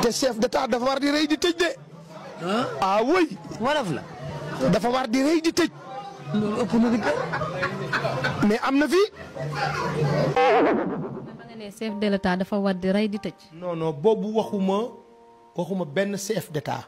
te chef d'état dafa war di rey di tëj de. ah oui. wolof la. dafa war di rey di tëj. loolu ëpp na di mais am na fi. ba nga ne chef de l'état dafa war di rey di tëj. non non boobu waxuma benn chef d'état.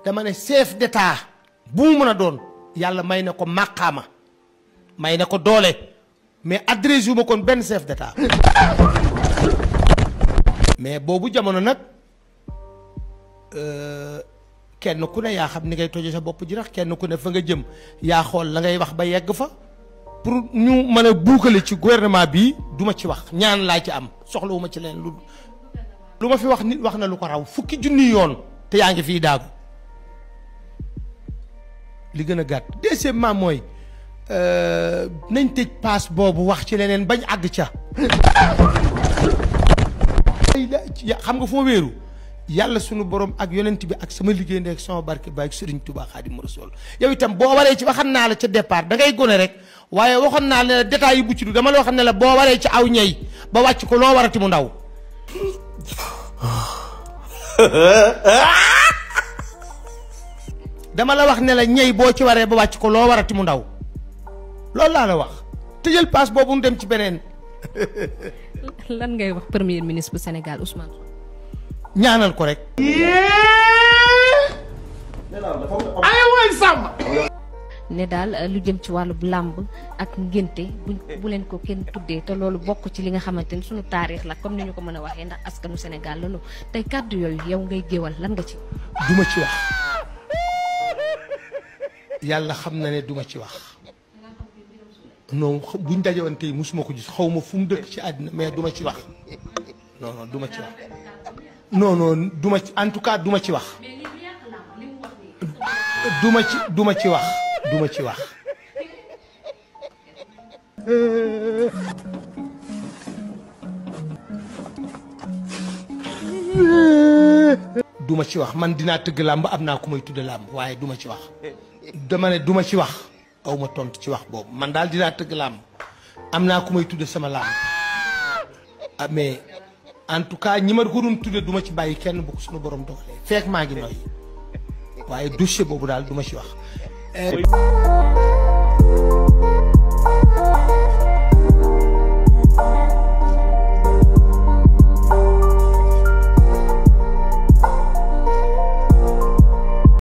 dama ne chef d'état bu mu mën a doon yàlla may na ko màqaama may na ko doole mais adresse yu ma kon benn chef d'état mais boobu jamono nag kenn ku ne yaa xam ni ngay toje sa bopp ji rax kenn ku ne fa nga jëm yaa xool la ngay wax ba yegg fa pour ñu mën a buukale ci gouvernement bii duma ci wax ñaan laa ci am soxlawuma ci leen lu ma fi wax nit wax na lu ko raw fukki junni yoon te yaa ngi fii daagu li gën a gàtt deuxièmement mooy nañ tëj paas boobu wax ci leneen bañ àgg ca xam nga foo wéeru yàlla sunu borom ak yonent bi ak sama liggéey ndek sama barke baay ak Sëriñ Tuubaa Xaadimu Rasuul yow itam boo waree ci waxan naa la ca départ da ngay gone rek waaye waxoon naa la détails yi bu ci du dama la waxoon ne la boo waree ci aw ñey ba wàcc ko loo warati mu ndaw dama la wax ne la ñey boo ci waree ba wàcc ko loo warati mu ndaw loolu laa la wax tëjal paas boobu nu dem ci beneen. lan ngay wax premier ministre bu Sénégal Ousmane Sonko. ñaanal ko rek. ay waay sàmm. ne daal lu jëm ci wàllu làmb ak ngénte bu leen ko kenn tuddee te loolu bokk ci li nga xamante ni sunu taarix la comme ni ñu ko mën a waxee ndax askanu Sénégal la tey kàddu yooyu yow ngay géwal lan nga ci. duma ci wax yàlla xam na ne duma ci wax non buñ dajewoon tey musuma ko gis xaw ma fu mu dëkk ci àddina mais duma ci wax non non duma ci wax non non duma ci en tout cas duma ci wax duma ci wax duma ci wax duma ci wax man dinaa tëgg làmb am naa ku may tudde làmb waaye duma ci wax dama ne duma ci wax aw ma tontu ci wax boobu man daal dinaa tëgg làmb am naa ku may tudde sama làmb ah mais en tout cas ñi ma ko doon tudde duma ci bàyyi kenn bu ko suñu borom dogalee fekk maa ngi noyyi waaye dossier boobu daal duma ci wax